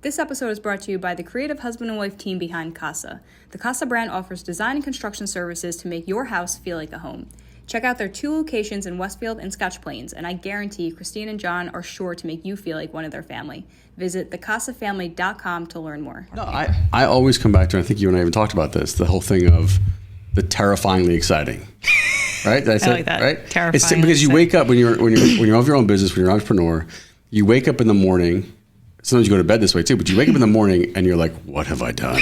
This episode is brought to you by the creative husband and wife team behind Casa. The Casa brand offers design and construction services to make your house feel like a home. Check out their 2 locations in Westfield and Scotch Plains, and I guarantee Christine and John are sure to make you feel like one of their family. Visit thecasafamily.com to learn more. No, I always come back to, and I think you and I even talked about this, the whole thing of the terrifyingly exciting. Right? I like that. Right? Terrifying. It's because you wake up when you have your own business, when you're an entrepreneur, you wake up in the morning. Sometimes you go to bed this way too, but you wake up in the morning and you're like, what have I done?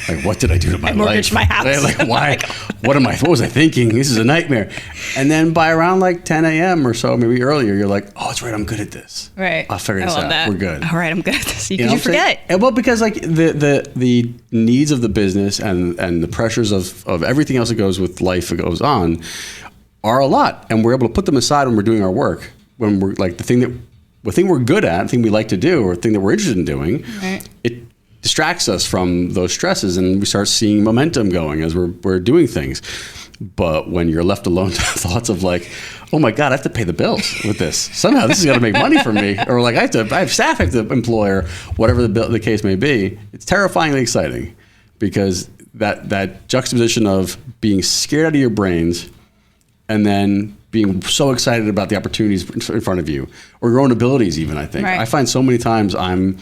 Like, what did I do to my life? I mortgaged my house. Right? Like, why? What was I thinking? This is a nightmare. And then by around like 10 a.m. or so, maybe earlier, you're like, oh, that's right. I'm good at this. Right. I'll figure this out. We're good. All right. I'm good at this. You forget. And, well, because like the needs of the business and the pressures of everything else that goes with life that goes on are a lot. And we're able to put them aside when we're doing our work, when we're like the thing we're good at, the thing we like to do, or the thing that we're interested in doing, right. It distracts us from those stresses, and we start seeing momentum going as we're doing things. But when you're left alone to thoughts of like, oh my God, I have to pay the bills with this. Somehow this is going to make money for me, or like I have staff I have to employ, or whatever the case may be. It's terrifyingly exciting because that juxtaposition of being scared out of your brains and then being so excited about the opportunities in front of you, or your own abilities even, I think. Right. I find so many times I'm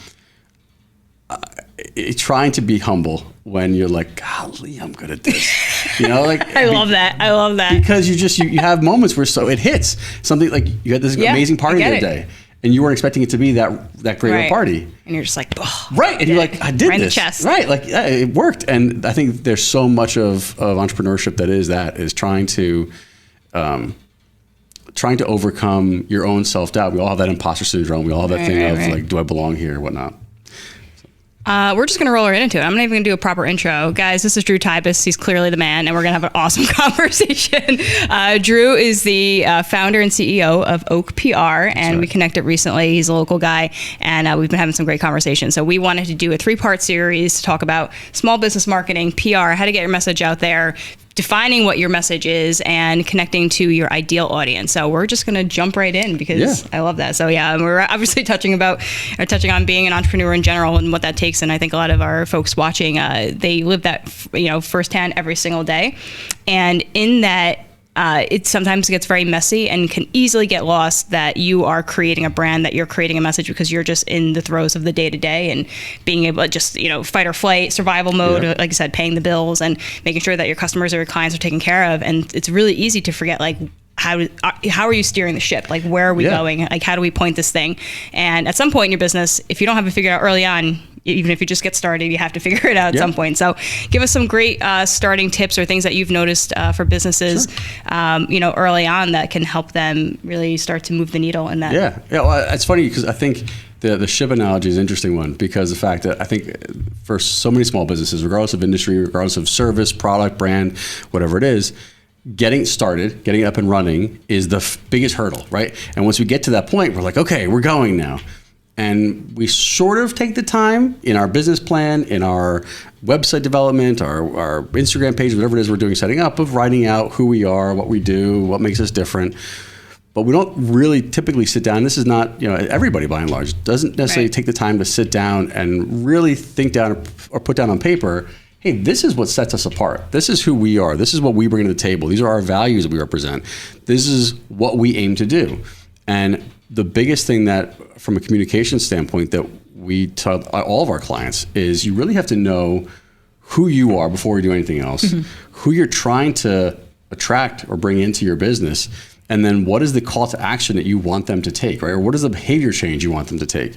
trying to be humble when you're like, golly, I'm good at this. You know, like I love that. Because you have moments where it hits. Something like you had this amazing party the other day, and you weren't expecting it to be that great of a party. And you're just like, oh. Right. And you're like, I did this. The chest. Right. Like it worked. And I think there's so much of entrepreneurship that is trying to overcome your own self-doubt. We all have that imposter syndrome. We all have that thing of like, do I belong here or whatnot? We're just going to roll right into it. I'm not even going to do a proper intro. Guys, this is Drew Tybus. He's clearly the man, and we're going to have an awesome conversation. Drew is the founder and CEO of Oak PR, and we connected recently. He's a local guy, and we've been having some great conversations. So we wanted to do a 3-part series to talk about small business marketing, PR, how to get your message out there, defining what your message is, and connecting to your ideal audience. So we're just going to jump right in because I love that. So we're obviously touching on being an entrepreneur in general and what that takes. And I think a lot of our folks watching, they live that, firsthand every single day. And in that, it sometimes gets very messy and can easily get lost that you are creating a brand, that you're creating a message because you're just in the throes of the day to day and being able to just, fight or flight, survival mode, like I said, paying the bills and making sure that your customers or your clients are taken care of. And it's really easy to forget, like, how are you steering the ship? Like, where are we going? Like, how do we point this thing? And at some point in your business, if you don't have it figured out early on, even if you just get started, you have to figure it out at some point. So give us some great starting tips or things that you've noticed for businesses, early on that can help them really start to move the needle in that. Yeah. Well, it's funny because I think the ship analogy is an interesting one, because the fact that I think for so many small businesses, regardless of industry, regardless of service, product, brand, whatever it is, getting started, getting up and running is the biggest hurdle, right? And once we get to that point, we're like, okay, we're going now. And we sort of take the time in our business plan, in our website development, our Instagram page, whatever it is we're doing, setting up, of writing out who we are, what we do, what makes us different. But we don't really typically sit down. This is not, everybody by and large doesn't necessarily take the time to sit down and really think down or put down on paper, hey, this is what sets us apart. This is who we are. This is what we bring to the table. These are our values that we represent. This is what we aim to do. And the biggest thing that, from a communication standpoint, that we tell all of our clients is you really have to know who you are before you do anything else, who you're trying to attract or bring into your business, and then what is the call to action that you want them to take, right? Or what is the behavior change you want them to take?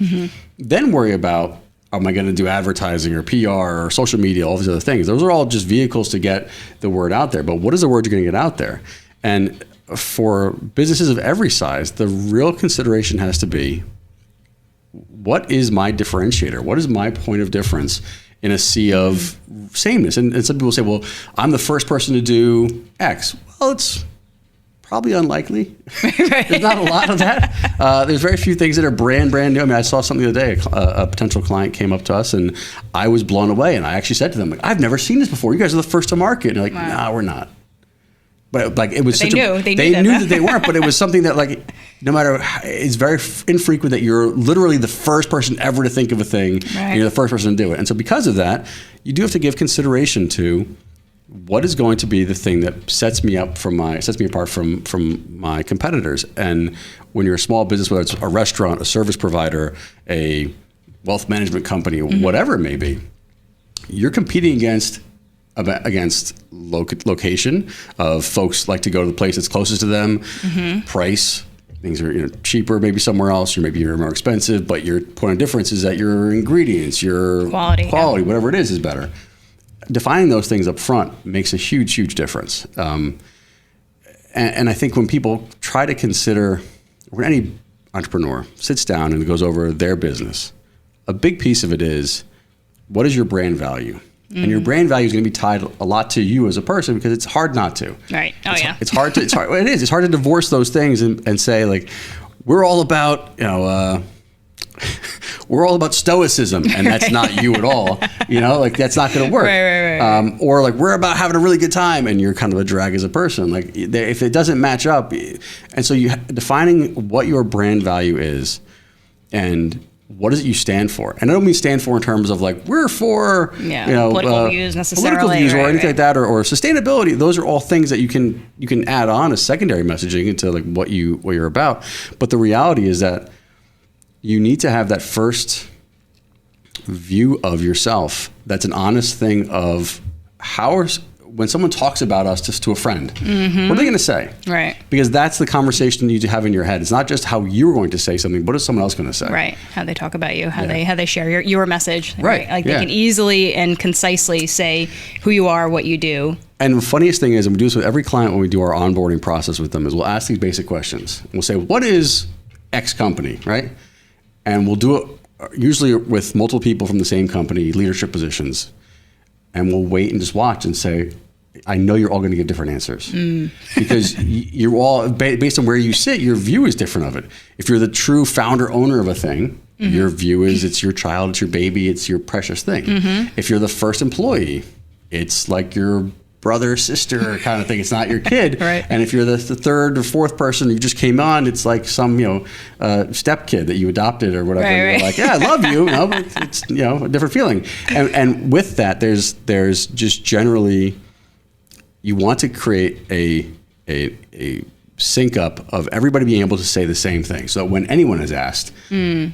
Then worry about, am I going to do advertising or PR or social media, all these other things. Those are all just vehicles to get the word out there. But what is the word you're going to get out there? And for businesses of every size, the real consideration has to be, what is my differentiator? What is my point of difference in a sea of sameness? And some people say, well, I'm the first person to do X. Well, it's probably unlikely. There's not a lot of that. There's very few things that are brand new. I mean, I saw something the other day. A potential client came up to us, and I was blown away. And I actually said to them, like, I've never seen this before. You guys are the first to market. And they're like, nah, we're not. But like, it was they knew that they weren't, but it was something that, like, no matter, it's very infrequent that you're literally the first person ever to think of a thing, and you're the first person to do it. And so because of that, you do have to give consideration to what is going to be the thing that sets me apart from my competitors. And when you're a small business, whether it's a restaurant, a service provider, a wealth management company, whatever it may be, you're competing against location of folks like to go to the place that's closest to them, price. Things are cheaper, maybe somewhere else, or maybe you're more expensive, but your point of difference is that your ingredients, your quality, whatever it is better. Defining those things up front makes a huge, huge difference. And I think when people try to consider, when any entrepreneur sits down and goes over their business, a big piece of it is, what is your brand value? And your brand value is going to be tied a lot to you as a person, because it's hard not to. Right. Oh, yeah. It's hard to. It's hard to divorce those things and say, like, we're all about we're all about stoicism, and that's not you at all. Like, that's not going to work. Right. Or like, we're about having a really good time, and you're kind of a drag as a person. Like, if it doesn't match up, and so defining what your brand value is, and what is it you stand for? And I don't mean stand for in terms of like, we're for political views necessarily, political views or anything like that, or sustainability. Those are all things that you can add on as secondary messaging into like what you're about. But the reality is that you need to have that first view of yourself. That's an honest thing of when someone talks about us just to a friend, what are they going to say? Right. Because that's the conversation you have in your head. It's not just how you're going to say something. What is someone else going to say? Right. How they talk about you, how they share your message. Right. Like they can easily and concisely say who you are, what you do. And the funniest thing is, and we do this with every client when we do our onboarding process with them, is we'll ask these basic questions. We'll say, what is X company, right? And we'll do it usually with multiple people from the same company, leadership positions. And we'll wait and just watch and say, I know you're all going to give different answers because you're all based on where you sit. Your view is different of it. If you're the true founder owner of a thing, your view is it's your child, it's your baby, it's your precious thing. If you're the first employee, it's like your brother, sister kind of thing. It's not your kid. Right. And if you're the third or fourth person who just came on, it's like some step kid that you adopted or whatever. Right. You're like, yeah, I love you. But it's a different feeling. And with that, there's just generally, you want to create a sync up of everybody being able to say the same thing. So when anyone is asked,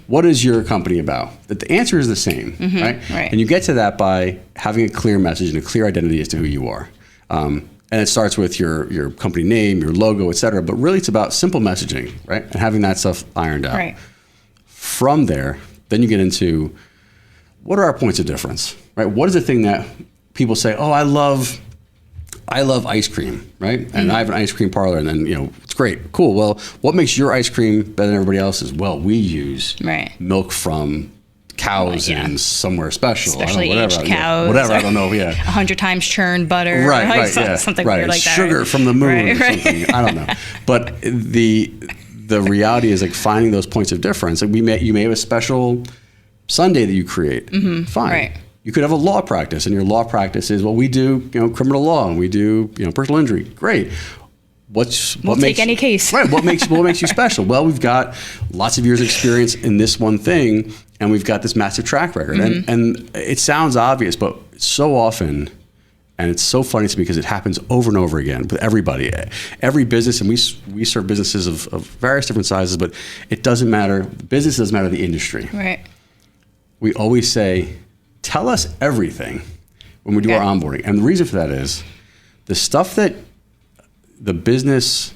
what is your company about? That the answer is the same, right? And you get to that by having a clear message and a clear identity as to who you are. And it starts with your company name, your logo, et cetera. But really it's about simple messaging, right? And having that stuff ironed out. Right. From there, then you get into, what are our points of difference, right? What is the thing that people say, oh, I love ice cream, right? And I have an ice cream parlor, and then, it's great. Cool. Well, what makes your ice cream better than everybody else's? Well, we use milk from cows in somewhere special. Especially aged cows. Whatever, I don't know, 100 times churned butter. Right, something weird like that. Sugar from the moon or something. I don't know. But the reality is like finding those points of difference. Like you may have a special Sunday that you create. Fine. Right. You could have a law practice, and your law practice is, well, we do criminal law and we do personal injury. Great. We'll take any case. Right. What makes you special? Well, we've got lots of years of experience in this one thing, and we've got this massive track record. And it sounds obvious, but so often, and it's so funny to me because it happens over and over again with everybody, every business, and we serve businesses of various different sizes, but it doesn't matter. Business doesn't matter the industry. Right. We always say, tell us everything when we do our onboarding. And the reason for that is the stuff that the business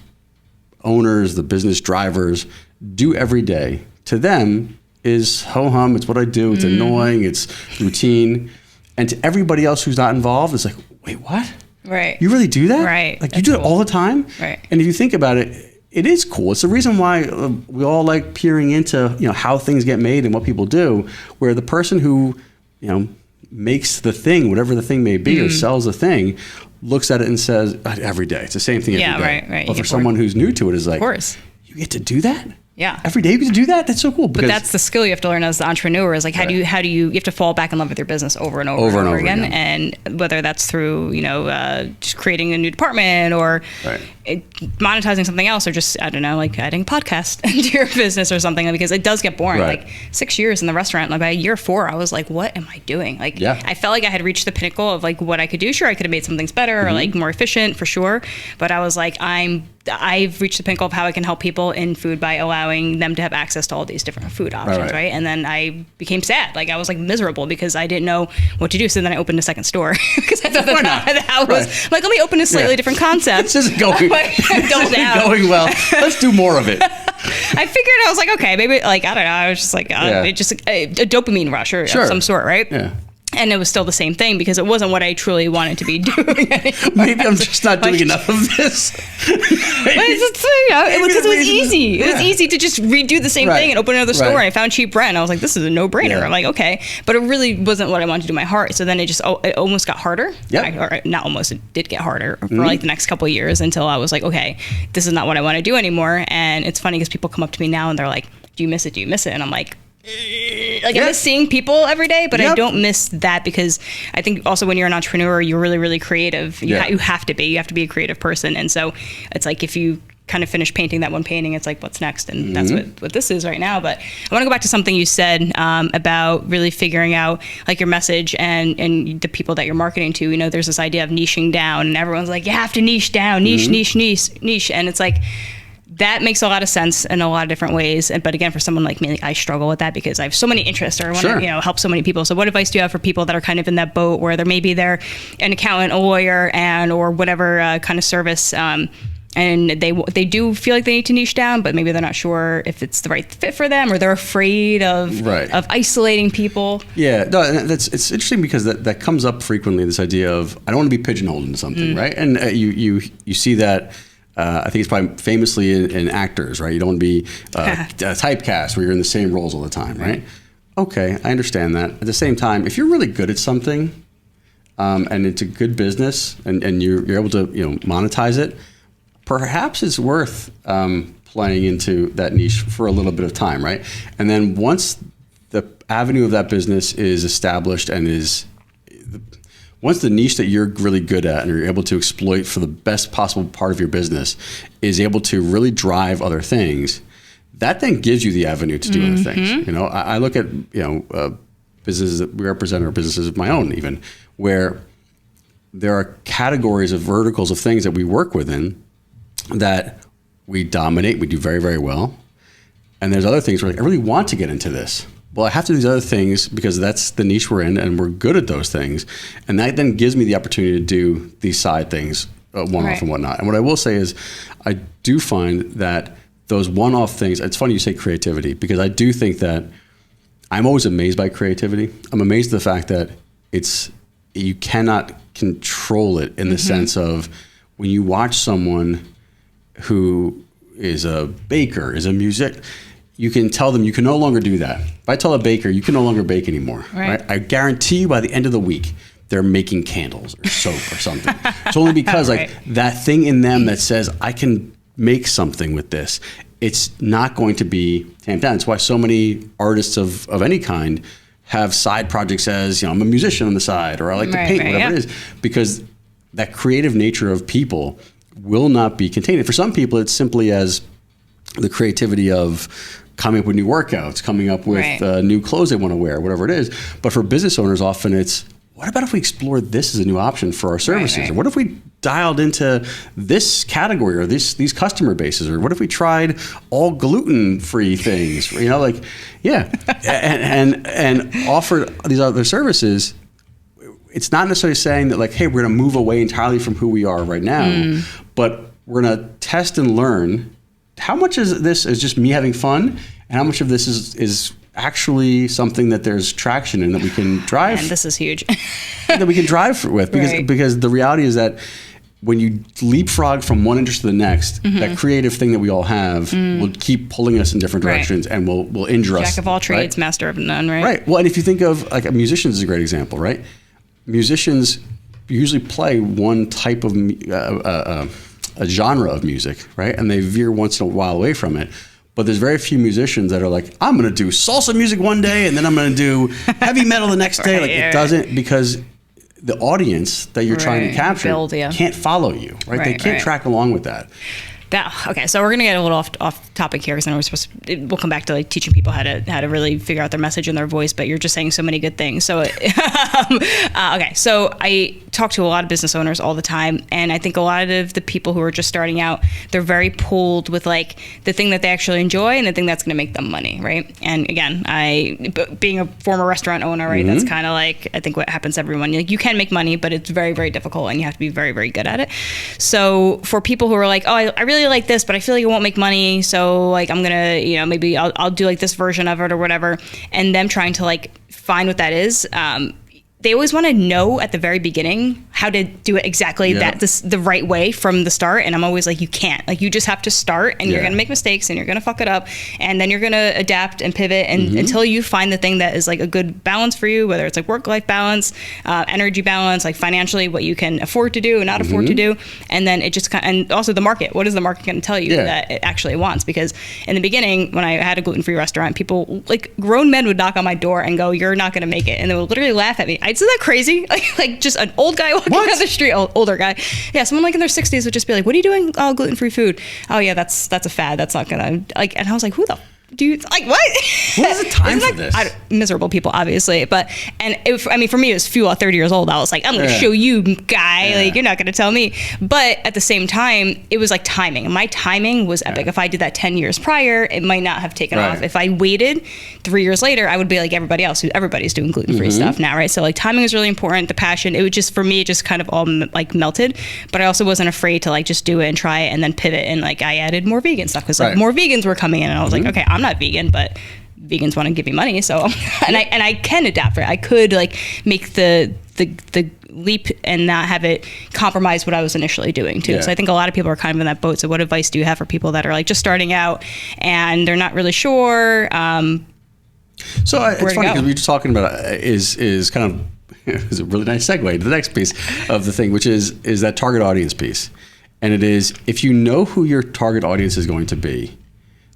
owners, the business drivers do every day, to them is ho-hum, it's what I do, it's annoying, it's routine. And to everybody else who's not involved, it's like, wait, what? Right. You really do that? Right. Like, you do it all the time? Right. And if you think about it, it is cool. It's the reason why we all like peering into how things get made and what people do, where the person who makes the thing, whatever the thing may be, or sells the thing, looks at it and says, every day. It's the same thing every day. Right. But for someone who's new to it, is like, of course, you get to do that? Yeah. Every day you get to do that? That's so cool. But that's the skill you have to learn as the entrepreneur, is like, how do you have to fall back in love with your business over and over again. And whether that's through, just creating a new department or monetizing something else, or just, I don't know, like adding a podcast into your business or something, because it does get boring. Right. Like 6 years in the restaurant, like by year 4, I was like, what am I doing? Like, I felt like I had reached the pinnacle of like what I could do. Sure, I could have made some things better or like more efficient for sure. But I was like, I've reached the pinnacle of how I can help people in food by allowing them to have access to all these different food options, right? And then I became sad. Like I was like miserable because I didn't know what to do. So then I opened a second store because I thought that was like, let me open a slightly different concept. This isn't going, going well. Let's do more of it. I figured, I was like, okay, maybe like, I don't know. I was just like, it just a dopamine rush or of some sort, right? Yeah. And it was still the same thing because it wasn't what I truly wanted to be doing. Maybe I'm just not doing enough of this. Because it was easy. It was easy to just redo the same thing and open another store. And I found cheap rent. I was like, this is a no-brainer. Yeah. I'm like, okay. But it really wasn't what I wanted to do in my heart. So then it almost got harder. Or not almost, it did get harder for like the next couple of years until I was like, okay, this is not what I want to do anymore. And it's funny because people come up to me now and they're like, do you miss it? Do you miss it? And I'm like, I miss seeing people every day, but I don't miss that because I think also when you're an entrepreneur, you're really, really creative. You have to be a creative person. And so it's like, if you kind of finish painting that one painting, it's like, what's next? And that's what this is right now. But I want to go back to something you said about really figuring out like your message and the people that you're marketing to. You know, there's this idea of niching down and everyone's like, you have to niche down, niche. And it's like, that makes a lot of sense in a lot of different ways. But again, for someone like me, I struggle with that because I have so many interests or I want to, help so many people. So what advice do you have for people that are kind of in that boat where they're an accountant, a lawyer, or whatever kind of service, and they do feel like they need to niche down, but maybe they're not sure if it's the right fit for them, or they're afraid of isolating people. Yeah, no, it's interesting because that comes up frequently, this idea of, I don't want to be pigeonholed into something, right? And you see that. I think it's probably famously in actors, right? You don't want to be typecast where you're in the same roles all the time, right? Okay, I understand that. At the same time, if you're really good at something, and it's a good business, and you're able to monetize it, perhaps it's worth playing into that niche for a little bit of time, right? And then once the avenue of that business is established and once the niche that you're really good at and you're able to exploit for the best possible part of your business is able to really drive other things, that then gives you the avenue to do other things. I look at businesses that we represent, or businesses of my own even, where there are categories of verticals of things that we work within that we dominate, we do very, very well. And there's other things where I really want to get into this. Well, I have to do these other things because that's the niche we're in and we're good at those things. And that then gives me the opportunity to do these side things, one-off and whatnot. And what I will say is I do find that those one-off things, it's funny you say creativity, because I do think that I'm always amazed by creativity. I'm amazed at the fact that you cannot control it in the sense of when you watch someone who is a baker, is a musician, you can tell them you can no longer do that. If I tell a baker, you can no longer bake anymore, right? I guarantee you by the end of the week, they're making candles or soap or something. It's only because that thing in them that says, I can make something with this, it's not going to be tamped down. It's why so many artists of any kind have side projects as, I'm a musician on the side, or I like to paint, whatever it is, because that creative nature of people will not be contained. For some people, it's simply as the creativity of coming up with new workouts, coming up with new clothes they want to wear, whatever it is. But for business owners, often it's, what about if we explore this as a new option for our services? Or what if we dialed into this category or these customer bases? Or what if we tried all gluten-free things? And offered these other services. It's not necessarily saying that like, hey, we're going to move away entirely from who we are right now, but we're going to test and learn how much of this is just me having fun and how much of this is actually something that there's traction in that we can drive. And this is huge. that we can drive with, because the reality is that when you leapfrog from one interest to the next, that creative thing that we all have will keep pulling us in different directions and will injure us. Jack of all trades, master of none, right? Right. Well, and if you think of like musicians is a great example, right? Musicians usually play one type of a genre of music, right? And they veer once in a while away from it. But there's very few musicians that are like, I'm going to do salsa music one day and then I'm going to do heavy metal the next day. It doesn't, because the audience that you're trying to capture can't follow you, right? They can't track along with that. Okay, so we're gonna get a little off topic here because I know we'll come back to like teaching people how to really figure out their message and their voice. But you're just saying so many good things. So, okay, so I talk to a lot of business owners all the time, and I think a lot of the people who are just starting out, they're very pulled with like the thing that they actually enjoy and the thing that's gonna make them money, right? And again, being a former restaurant owner, right, that's kind of like I think what happens to everyone. Like you can make money, but it's very, very difficult, and you have to be very, very good at it. So for people who are like, oh, I really like this, but I feel like it won't make money, so like I'm gonna, maybe I'll do like this version of it or whatever, and them trying to like find what that is. They always want to know at the very beginning how to do it exactly the right way from the start. And I'm always like, you can't. Like, you just have to start, and you're going to make mistakes, and you're going to fuck it up, and then you're going to adapt and pivot and until you find the thing that is like a good balance for you, whether it's like work-life balance, energy balance, like financially what you can afford to do and not afford to do. And then it just and also the market. What is the market going to tell you that it actually wants? Because in the beginning, when I had a gluten-free restaurant, people, like grown men would knock on my door and go, you're not going to make it. And they would literally laugh at me. Isn't that crazy? Like just an old guy walking down the street, older guy. Yeah, someone like in their 60s would just be like, what are you doing? Oh, gluten-free food. Oh yeah, that's a fad. That's not gonna like, and I was like, who the do you like what? Who has the time for this? Miserable people, obviously. But for me, it was fuel at 30 years old. I was like, I'm going to show you, guy. Like, you're not going to tell me. But at the same time, it was like timing. My timing was epic. If I did that 10 years prior, it might not have taken off. If I waited 3 years later, I would be like everybody else. Everybody's doing gluten-free stuff now, right? So like timing is really important. The passion. It would just, for me, it just kind of all like melted. But I also wasn't afraid to like just do it and try it and then pivot. And like I added more vegan stuff because like more vegans were coming in, and I was like, okay, I'm not vegan, but vegans want to give me money, so and I can adapt for it. I could like make the leap and not have it compromise what I was initially doing too. So I think a lot of people are kind of in that boat. So what advice do you have for people that are like just starting out and they're not really sure? So it's funny because we were just talking about is kind of is a really nice segue to the next piece of the thing, which is that target audience piece. And it is, if you know who your target audience is going to be,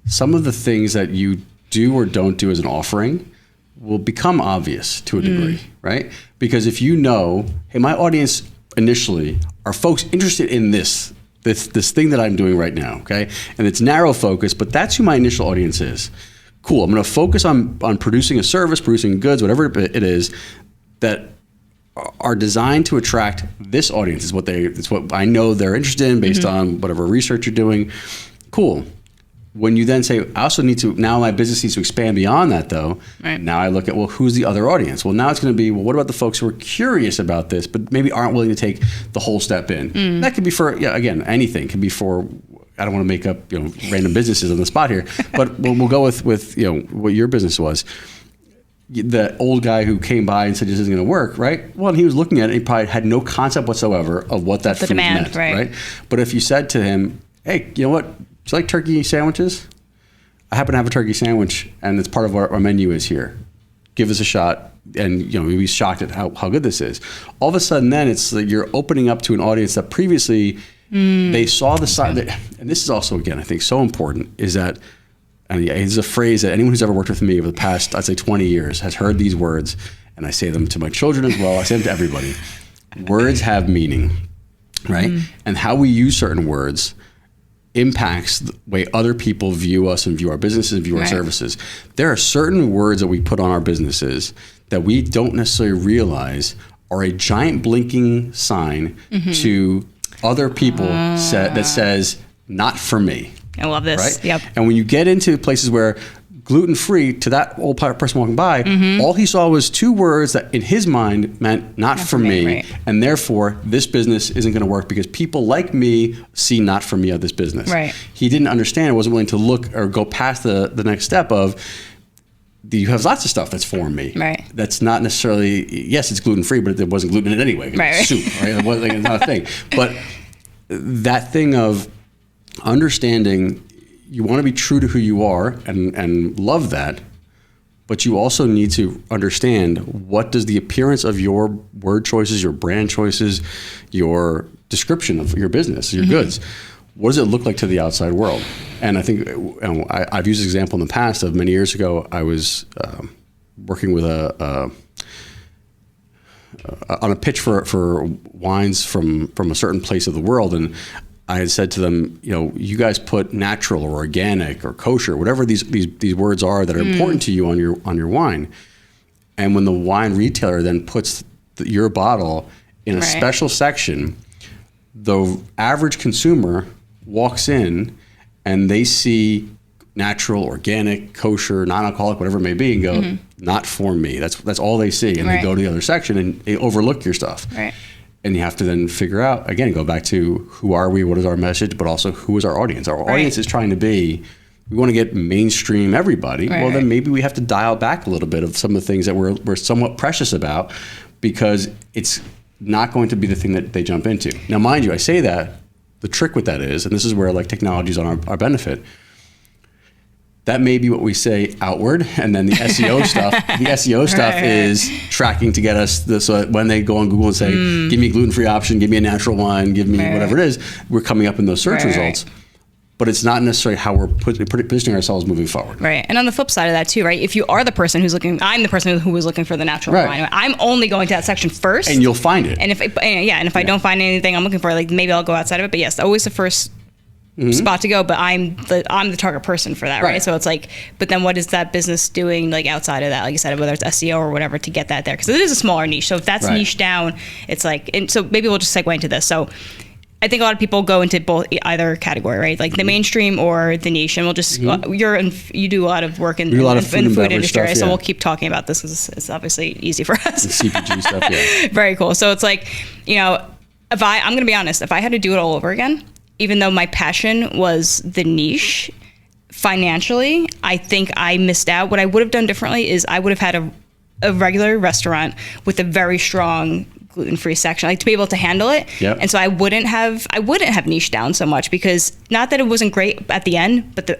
some of the things that you do or don't do as an offering will become obvious to a degree, right? Because if you know, hey, my audience initially are folks interested in this thing that I'm doing right now, okay? And it's narrow focus, but that's who my initial audience is. Cool, I'm gonna focus on producing a service, producing goods, whatever it is, that are designed to attract this audience. It's what I know they're interested in based on whatever research you're doing. Cool. When you then say, I also need to, now my business needs to expand beyond that though. Right. Now I look at, well, who's the other audience? Well, now it's going to be, well, what about the folks who are curious about this, but maybe aren't willing to take the whole step in? That could be for, again, anything. It could be for, I don't want to make up, random businesses on the spot here, but we'll go with what your business was. The old guy who came by and said this isn't going to work, right? Well, he was looking at it, he probably had no concept whatsoever of what that food meant, right? But if you said to him, hey, you know what? Do you like turkey sandwiches? I happen to have a turkey sandwich, and it's part of what our menu is here. Give us a shot, and he was shocked at how good this is. All of a sudden, then it's like you're opening up to an audience that previously they saw the side. And this is also, again, I think so important is that. And it's a phrase that anyone who's ever worked with me over the past, I'd say 20 years has heard these words, and I say them to my children as well. I say them to everybody. Words have meaning, right? And how we use certain words impacts the way other people view us and view our businesses and view our services. There are certain words that we put on our businesses that we don't necessarily realize are a giant blinking sign to other people that says, not for me. I love this. Right? Yep. And when you get into places where gluten-free, to that old person walking by, all he saw was two words that in his mind meant not for me. And therefore, this business isn't going to work because people like me see not for me of this business. Right. He didn't understand, wasn't willing to look or go past the next step of, you have lots of stuff that's for me. Right. That's not necessarily, yes, it's gluten-free, but there wasn't gluten in it anyway. It's soup, right? It wasn't, it's not a thing. But that thing of understanding you want to be true to who you are and love that, but you also need to understand what does the appearance of your word choices, your brand choices, your description of your business, your goods, what does it look like to the outside world? And I think I've used this example in the past of many years ago, I was working with on a pitch for wines from a certain place of the world, and I had said to them, you guys put natural or organic or kosher, whatever these words are that are important to you on your wine. And when the wine retailer then puts your bottle in a special section, the average consumer walks in and they see natural, organic, kosher, non-alcoholic, whatever it may be, and go, not for me. That's all they see. And they go to the other section and they overlook your stuff. Right. And you have to then figure out, again, go back to who are we, what is our message, but also who is our audience. Our audience is trying to be, we want to get mainstream everybody. Well, then maybe we have to dial back a little bit of some of the things that we're somewhat precious about, because it's not going to be the thing that they jump into. Now, mind you, I say that, the trick with that is, and this is where like technology is on our benefit, that may be what we say outward, and then the SEO stuff. The SEO stuff is tracking to get us so that when they go on Google and say, "Give me a gluten-free option, give me a natural wine, give me whatever it is," we're coming up in those search results. But it's not necessarily how we're positioning ourselves moving forward. Right. And on the flip side of that too, right? If you are the person who's looking, I'm the person who was looking for the natural wine. I'm only going to that section first, and you'll find it. And if I don't find anything I'm looking for, like maybe I'll go outside of it. But yes, always the first spot to go, but I'm the target person for that, right? So it's like, but then what is that business doing like outside of that, like you said, whether it's SEO or whatever, to get that there? Because it is a smaller niche. So if that's niche down, it's like, and so maybe we'll just segue into this. So I think a lot of people go into either category, right? Like the mainstream or the niche, and we'll just you do a lot of work in the food industry, so we'll keep talking about this because it's obviously easy for us. The CPG stuff, Very cool. So it's like, if I'm going to be honest, if I had to do it all over again, even though my passion was the niche, financially, I think I missed out. What I would have done differently is I would have had a regular restaurant with a very strong gluten-free section, like to be able to handle it. And so I wouldn't have niched down so much, because not that it wasn't great at the end, but the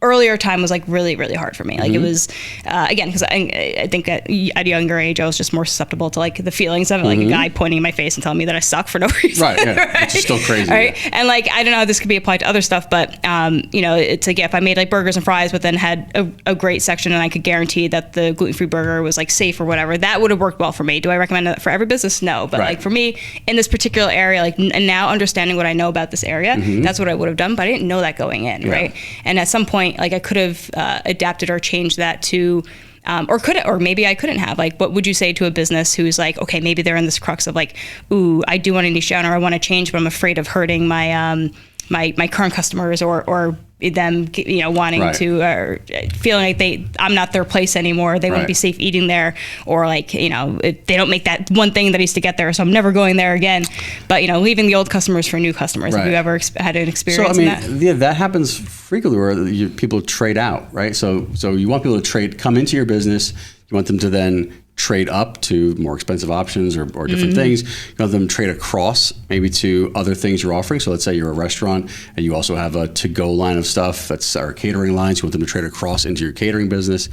earlier time was like really, really hard for me. Like it was, again, because I think at a younger age, I was just more susceptible to like the feelings of it, like a guy pointing in my face and telling me that I suck for no reason. Right, which is still crazy. Right. And like, I don't know how this could be applied to other stuff, but it's like, if I made like burgers and fries, but then had a great section and I could guarantee that the gluten-free burger was like safe or whatever, that would have worked well for me. Do I recommend that for every business? No. But like for me in this particular area, like, and now understanding what I know about this area, that's what I would have done, but I didn't know that going in. Right. And at some point, like I could have adapted or changed that to, or maybe I couldn't have. Like, what would you say to a business who's like, okay, maybe they're in this crux of like, ooh, I do want to niche down, or I want to change, but I'm afraid of hurting my my current customers, or them, wanting to, or feeling like I'm not their place anymore. They wouldn't be safe eating there, or like, they don't make that one thing that I used to get there, so I'm never going there again. But, leaving the old customers for new customers. Have you ever had an experience in that? That happens frequently where people trade out, right? So you want people to come into your business. You want them to then trade up to more expensive options or different things. You want them to trade across maybe to other things you're offering. So let's say you're a restaurant and you also have a to-go line of stuff that's our catering lines. You want them to trade across into your catering business.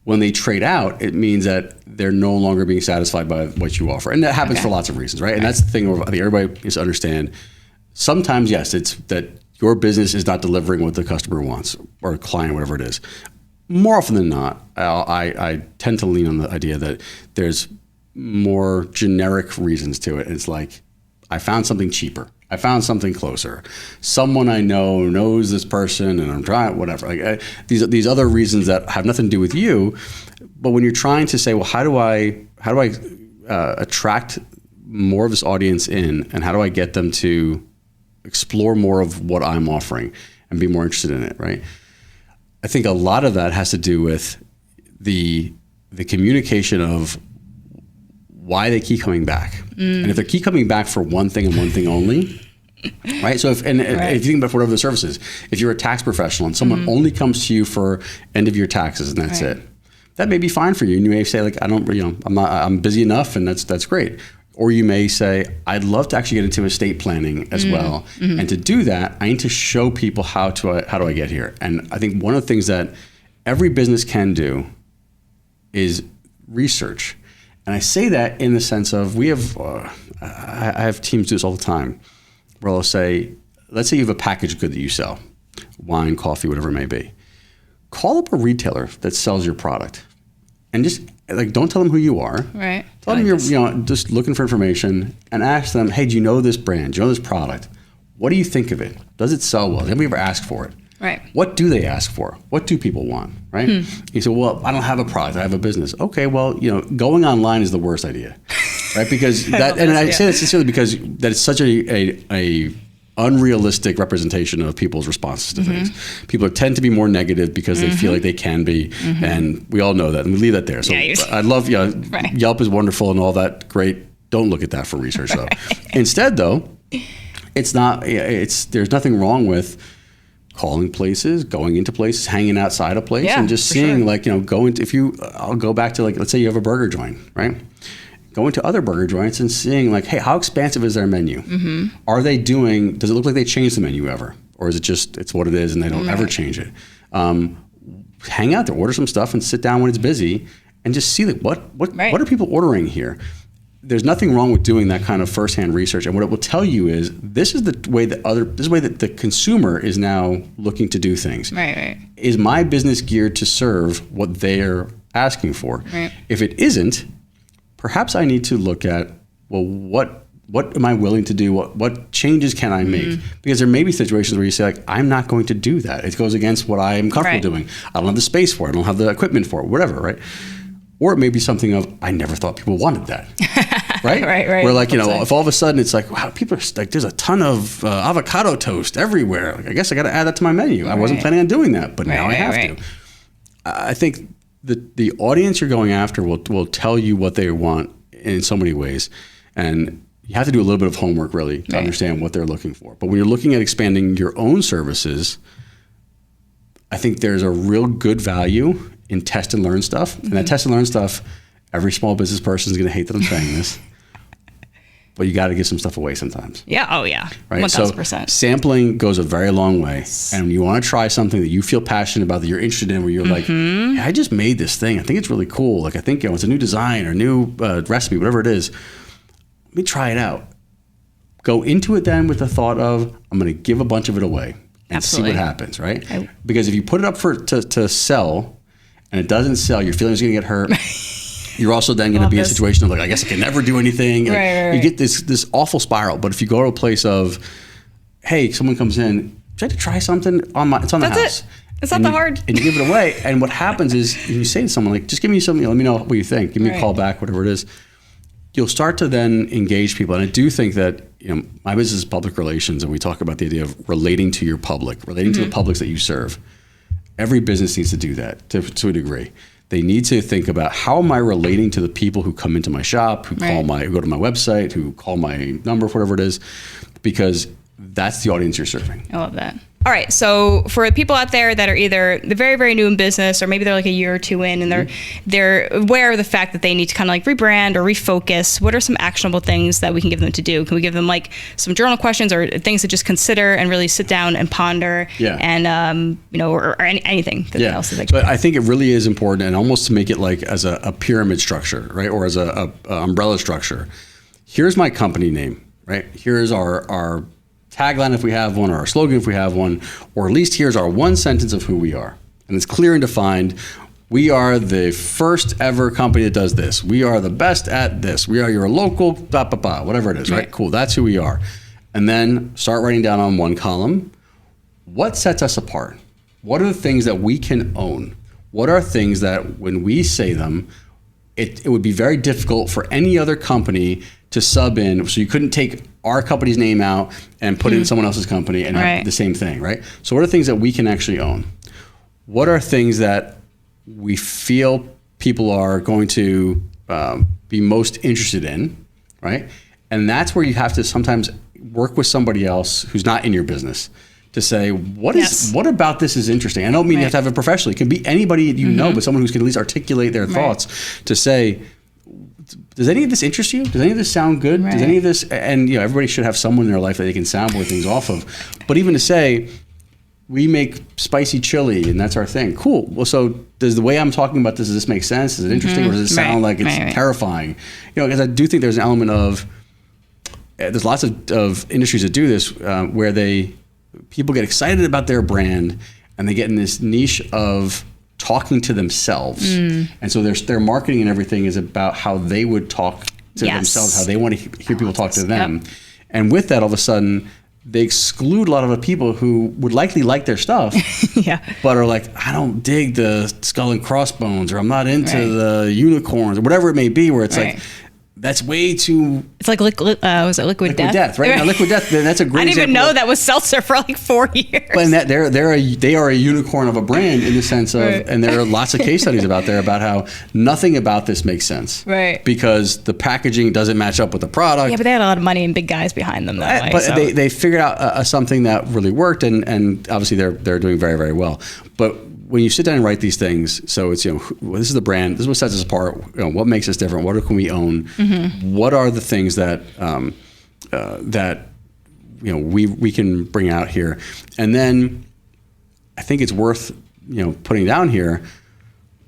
When they trade out, it means that they're no longer being satisfied by what you offer. And that happens for lots of reasons, right? And that's the thing where I think everybody needs to understand. Sometimes, yes, it's that your business is not delivering what the customer wants, or client, whatever it is. More often than not, I tend to lean on the idea that there's more generic reasons to it. It's like, I found something cheaper. I found something closer. Someone I know knows this person, and I'm trying, whatever. Like these other reasons that have nothing to do with you. But when you're trying to say, well, how do I attract more of this audience in, and how do I get them to explore more of what I'm offering and be more interested in it, right? I think a lot of that has to do with the communication of why they keep coming back. And if they keep coming back for one thing and one thing only, right? So if you think about whatever the service is, if you're a tax professional and someone only comes to you for end of year taxes and that's it, that may be fine for you. And you may say like, I'm busy enough, and that's great. Or you may say, I'd love to actually get into estate planning as well. And to do that, I need to show people how do I get here. And I think one of the things that every business can do is research. And I say that in the sense of I have teams do this all the time, where I'll say, let's say you have a packaged good that you sell, wine, coffee, whatever it may be. Call up a retailer that sells your product and just like, don't tell them who you are. Right. Tell them you're, just looking for information, and ask them, hey, do you know this brand? Do you know this product? What do you think of it? Does it sell well? Did anybody ever ask for it? Right. What do they ask for? What do people want? Right. You say, well, I don't have a product. I have a business. Okay. Well, going online is the worst idea, right? Because I say that sincerely because that is such a unrealistic representation of people's responses to things. People tend to be more negative because they feel like they can be, and we all know that, and we leave that there. So I love Yelp is wonderful and all that. Great. Don't look at that for research though. Instead, though, it's not. There's nothing wrong with calling places, going into places, hanging outside a place, and just seeing I'll go back to let's say you have a burger joint, right? Go into other burger joints and seeing hey, how expansive is their menu? Are they does it look like they changed the menu ever? Or is it just, it's what it is and they don't ever change it? Hang out there, order some stuff and sit down when it's busy and just see what are people ordering here? There's nothing wrong with doing that kind of firsthand research, and what it will tell you is this is the way that the consumer is now looking to do things. Right. Is my business geared to serve what they're asking for? Right. If it isn't, perhaps I need to look at what am I willing to do? What changes can I make? Because there may be situations where you say I'm not going to do that. It goes against what I am comfortable doing. I don't have the space for it. I don't have the equipment for it. Whatever, right? Or it may be something of, I never thought people wanted that, right? right. Where if all of a sudden it's wow, people are there's a ton of avocado toast everywhere. I guess I got to add that to my menu. I wasn't planning on doing that, but now I have to. I think the audience you're going after will tell you what they want in so many ways. And you have to do a little bit of homework really to understand what they're looking for. But when you're looking at expanding your own services, I think there's a real good value in test and learn stuff. And that test and learn stuff, every small business person is going to hate that I'm saying this, but you got to give some stuff away sometimes. Yeah. Oh yeah. Right. 1000%. So sampling goes a very long way. And when you want to try something that you feel passionate about, that you're interested in, where you're hey, I just made this thing. I think it's really cool. I think it's a new design or new recipe, whatever it is. Let me try it out. Go into it then with the thought of, I'm going to give a bunch of it away and see what happens, right? Because if you put it up to sell, and it doesn't sell, your feelings are going to get hurt. You're also then going to be in a situation of I guess I can never do anything. Right. You get this awful spiral. But if you go to a place of, hey, someone comes in, would you like to try something? It's on the house. It's not that hard. And you give it away. And what happens is you say to someone just give me something, let me know what you think. Give me a call back, whatever it is. You'll start to then engage people. And I do think that my business is public relations, and we talk about the idea of relating to your public, relating to the publics that you serve. Every business needs to do that to a degree. They need to think about, how am I relating to the people who come into my shop, who go to my website, who call my number, whatever it is, because that's the audience you're serving. I love that. All right. So for people out there that are either very, very new in business, or maybe they're a year or two in, and they're aware of the fact that they need to kind of rebrand or refocus, what are some actionable things that we can give them to do? Can we give them some journal questions or things to just consider and really sit down and ponder? And or anything else that they can. But I think it really is important, and almost to make it as a pyramid structure, right, or as a umbrella structure. Here's my company name, right? Here's our tagline if we have one, or our slogan if we have one, or at least here's our one sentence of who we are. And it's clear and defined. We are the first ever company that does this. We are the best at this. We are your local whatever it is, right? Cool, that's who we are. And then start writing down on one column, what sets us apart? What are the things that we can own? What are things that when we say them, it would be very difficult for any other company to sub in, so you couldn't take our company's name out and put it in someone else's company and have the same thing, right? So what are things that we can actually own? What are things that we feel people are going to be most interested in, right? And that's where you have to sometimes work with somebody else who's not in your business to say, what about this is interesting? I don't mean you have to have it professionally. It can be anybody you know, but someone who can at least articulate their thoughts to say, does any of this interest you? Does any of this sound good? Does any of this, and everybody should have someone in their life that they can soundboard things off of. But even to say, we make spicy chili and that's our thing. Cool. Well, so does the way I'm talking about this, does this make sense? Is it interesting, or does it sound like it's terrifying? Because I do think there's an element of, there's lots of industries that do this where people get excited about their brand and they get in this niche of talking to themselves. And so their marketing and everything is about how they would talk to themselves, how they want to hear people talk to them. Yep. And with that, all of a sudden, they exclude a lot of the people who would likely like their stuff, but are like, I don't dig the skull and crossbones, or I'm not into the unicorns, or whatever it may be, where it's like, that's way too... It's like was it Liquid Death? Liquid Death, right? Now, Liquid Death, that's a great I didn't even example know that was seltzer for like 4 years. But they are a unicorn of a brand in the sense of, and there are lots of case studies about there about how nothing about this makes sense. Right. Because the packaging doesn't match up with the product. Yeah, but they had a lot of money and big guys behind them that way. But they figured out something that really worked, and obviously they're doing very, very well. But when you sit down and write these things, so it's, this is the brand, this is what sets us apart, what makes us different, what can we own, what are the things that we can bring out here, and then I think it's worth putting down here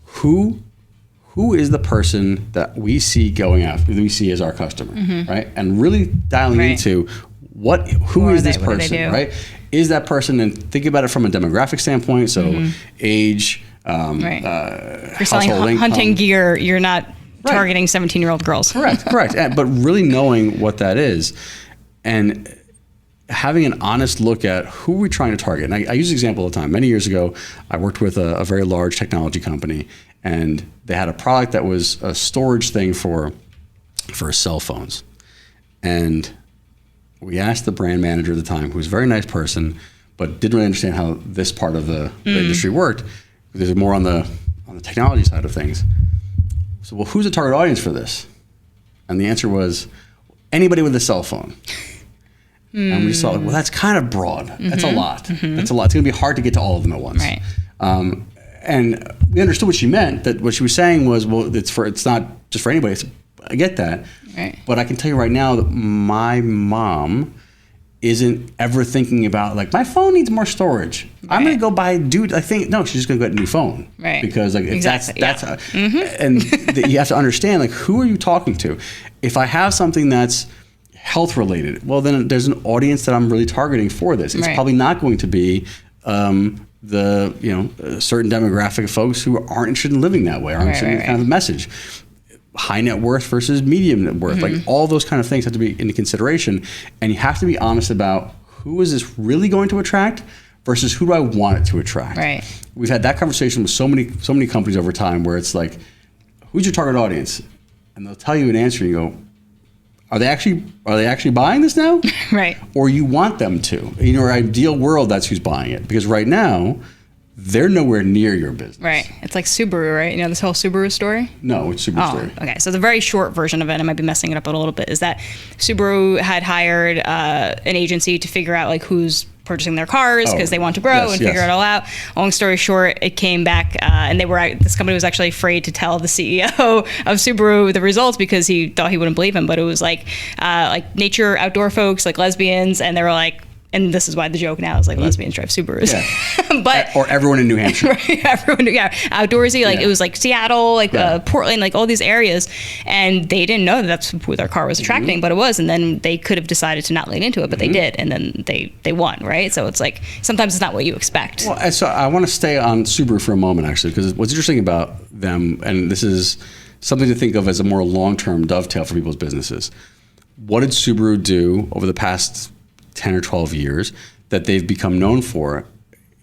who is the person that we see going after, that we see as our customer, right, and really dialing into who is this person, right? Is that person, and think about it from a demographic standpoint, so age, if you're selling hunting gear, you're not targeting 17-year-old girls. Correct. But really knowing what that is, and having an honest look at who we're trying to target. And I use an example all the time. Many years ago, I worked with a very large technology company, and they had a product that was a storage thing for cell phones. And we asked the brand manager at the time, who was a very nice person, but didn't really understand how this part of the industry worked. There's more on the technology side of things. So, well, who's the target audience for this? And the answer was anybody with a cell phone. And we saw, well, that's kind of broad. That's a lot. That's a lot. It's going to be hard to get to all of them at once. Right. And we understood what she meant. That what she was saying was, well, it's not just for anybody. I get that. Right. But I can tell you right now that my mom isn't ever thinking about, like, my phone needs more storage. I'm going to go buy, I think, no, she's just going to get a new phone. Right. Because, like, that's how, and you have to understand, like, who are you talking to? If I have something that's health related, well, then there's an audience that I'm really targeting for this. It's probably not going to be the certain demographic of folks who aren't interested in living that way, aren't interested in kind of a message. High net worth versus medium net worth, like all those kind of things have to be into consideration, and you have to be honest about who is this really going to attract versus who do I want it to attract. Right. We've had that conversation with so many companies over time where it's like, who's your target audience? And they'll tell you an answer, and you go, Are they actually buying this now? Right. Or you want them to. In your ideal world, that's who's buying it. Because right now, they're nowhere near your business. Right. It's like Subaru, right? You know this whole Subaru story? No, it's Subaru story. Okay. So the very short version of it, I might be messing it up a little bit, is that Subaru had hired an agency to figure out like who's purchasing their cars because they want to grow and figure it all out. Long story short, it came back and this company was actually afraid to tell the CEO of Subaru the results because he thought he wouldn't believe him. But it was like nature, outdoor folks, like lesbians, and they were like, and this is why the joke now is like lesbians drive Subarus. Yeah. Or everyone in New Hampshire. Right, everyone, outdoorsy. Like it was like Seattle, like Portland, like all these areas, and they didn't know that that's who their car was attracting, but it was. And then they could have decided to not lean into it, but they did, and then they won, right? So it's like sometimes it's not what you expect. Well, so I want to stay on Subaru for a moment, actually, because what's interesting about them, and this is something to think of as a more long-term dovetail for people's businesses. What did Subaru do over the past 10 or 12 years that they've become known for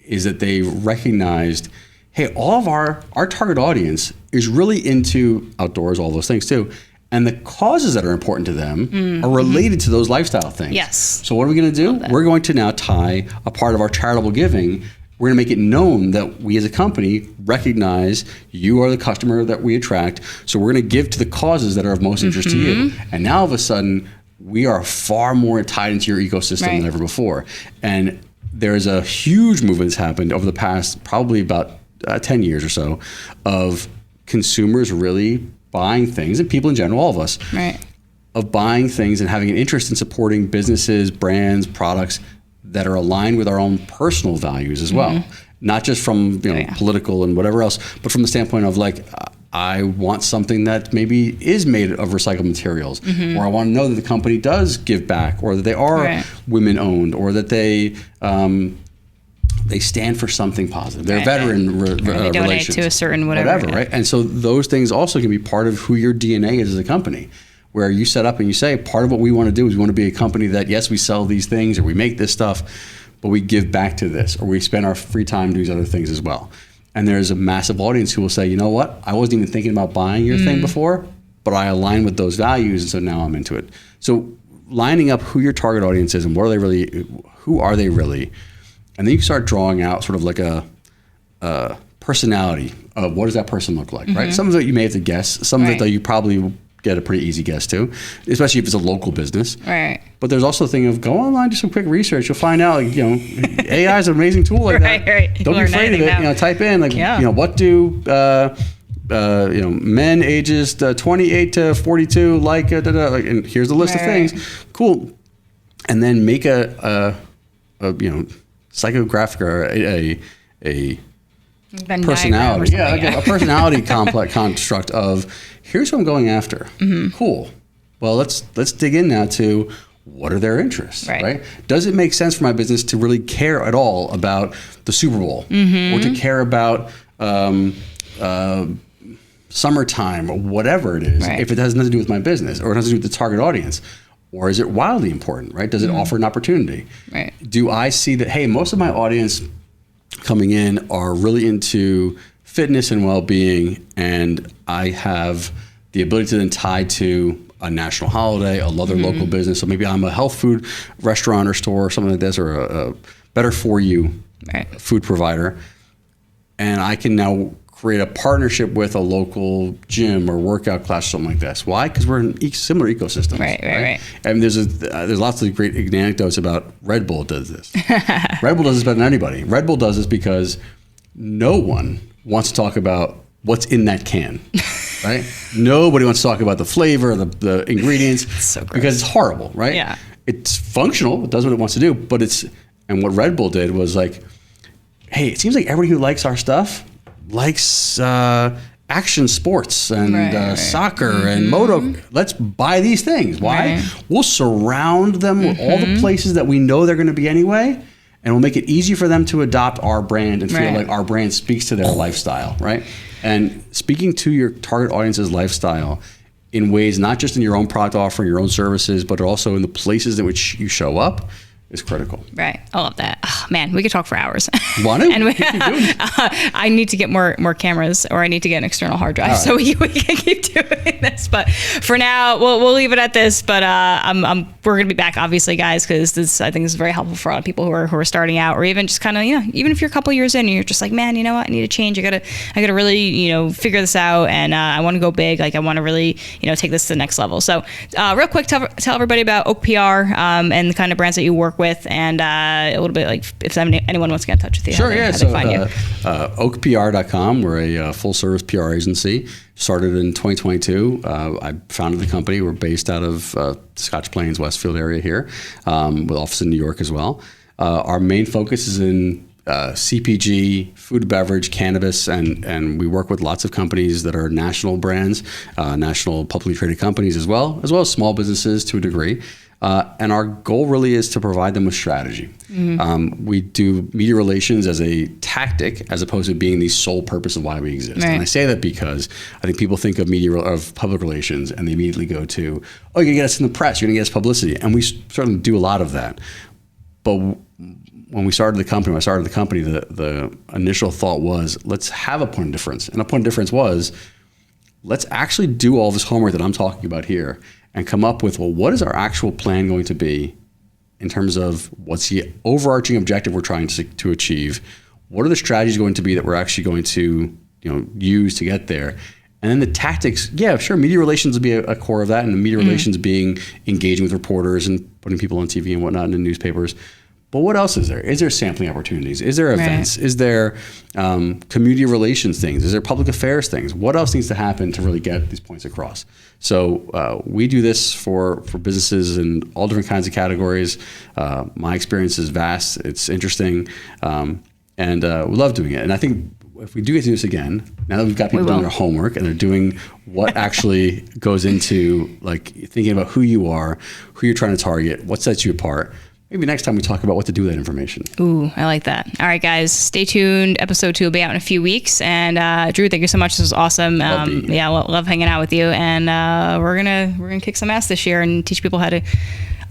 is that they recognized, hey, all of our target audience is really into outdoors, all those things too. And the causes that are important to them are related to those lifestyle things. Yes. So what are we going to do? We're going to now tie a part of our charitable giving. We're going to make it known that we as a company recognize you are the customer that we attract. So we're going to give to the causes that are of most interest to you. And now all of a sudden, we are far more tied into your ecosystem than ever before. And there's a huge movement that's happened over the past probably about 10 years or so of consumers really buying things, and people in general, all of us, of buying things and having an interest in supporting businesses, brands, products that are aligned with our own personal values as well. Not just from political and whatever else, but from the standpoint of like, I want something that maybe is made of recycled materials, or I want to know that the company does give back, or that they are women owned, or that they they stand for something positive. They're Right, veteran they donate relations. to a certain whatever. Right? And so those things also can be part of who your DNA is as a company, where you set up and you say, part of what we want to do is we want to be a company that, yes, we sell these things or we make this stuff, but we give back to this, or we spend our free time doing these other things as well. And there's a massive audience who will say, you know what, I wasn't even thinking about buying your thing before, but I align with those values, and so now I'm into it. So lining up who your target audience is and what are they really, who are they really, and then you start drawing out sort of like a personality of what does that person look like, right? Some of it you may have to guess, some of it though you probably get a pretty easy guess to, especially if it's a local business. Right. But there's also a thing of go online, do some quick research. You'll find out, like, AI is an amazing tool like that. Right. Don't be afraid of it. Type in what do men ages 28 to 42 like, and here's the list of things. Cool. And then make a psychographic or a Venn personality. diagram or something, A personality complex construct of here's who I'm going after. Cool. Well, let's dig in now to what are their interests, right? Does it make sense for my business to really care at all about the Super Bowl or to care about summertime or whatever it is, if it has nothing to do with my business or it has to do with the target audience? Or is it wildly important, right? Does it offer an opportunity? Right. Do I see that, hey, most of my audience coming in are really into fitness and well-being, and I have the ability to then tie to a national holiday, another local business. So maybe I'm a health food restaurant or store or something like this, or a better for you food provider. And I can now create a partnership with a local gym or workout class or something like this. Why? Because we're in similar ecosystems. Right. And there's lots of great anecdotes about Red Bull does this. Red Bull does this better than anybody. Red Bull does this because no one wants to talk about what's in that can, right? Nobody wants to talk about the flavor, the ingredients, so gross. because it's horrible, right? Yeah. It's functional. It does what it wants to do, but and what Red Bull did was like, hey, it seems like everybody who likes our stuff likes action sports and soccer and moto. Let's buy these things. Why? We'll surround them with all the places that we know they're going to be anyway, and we'll make it easy for them to adopt our brand and feel like our brand speaks to their lifestyle, right? And speaking to your target audience's lifestyle in ways not just in your own product offering, your own services, but also in the places in which you show up is critical. Right. I love that. Oh, man, we could talk for hours. Want to? And I need to get more cameras, or I need to get an external hard drive so we can keep doing this. But for now, we'll leave it at this. But we're going to be back, obviously, guys, because this, I think, is very helpful for a lot of people who are starting out, or even just kind of, even if you're a couple years in and you're just like, man, you know what, I need to change. I gotta really, figure this out, and I want to go big. Like, I want to really, take this to the next level. So real quick, tell everybody about Oak PR and the kind of brands that you work with, and a little bit like if anyone wants to get in touch with you. Sure, how so they find you. oakpr.com. We're a full-service PR agency. Started in 2022. I founded the company. We're based out of Scotch Plains, Westfield area here, with office in New York as well. Our main focus is in CPG, food and beverage, cannabis, and we work with lots of companies that are national brands, national publicly traded companies as well as small businesses to a degree. And our goal really is to provide them with strategy. We do media relations as a tactic as opposed to being the sole purpose of why we exist. And I say that because I think people think of of public relations and they immediately go to, oh, you're going to get us in the press, you're going to get us publicity. And we certainly do a lot of that. But when I started the company, the initial thought was, let's have a point of difference. And a point of difference was, let's actually do all this homework that I'm talking about here and come up with, well, what is our actual plan going to be in terms of what's the overarching objective we're trying to achieve? What are the strategies going to be that we're actually going to use to get there? And then the tactics, sure, media relations will be a core of that, and the media relations being engaging with reporters and putting people on TV and whatnot in the newspapers. But what else is there? Is there sampling opportunities? Is there events? Is there community relations things? Is there public affairs things? What else needs to happen to really get these points across? So we do this for businesses in all different kinds of categories. My experience is vast. It's interesting. And we love doing it. And I think if we do get to do this again, now that we've got people doing their homework and they're doing what actually goes into like thinking about who you are, who you're trying to target, what sets you apart, maybe next time we talk about what to do with that information. Ooh, I like that. All right, guys, stay tuned. Episode 2 will be out in a few weeks. And Drew, thank you so much. This was awesome. Love hanging out with you. And we're gonna kick some ass this year and teach people how to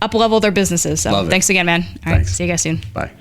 up level their businesses. So thanks again, man. All right, see you guys soon. Bye.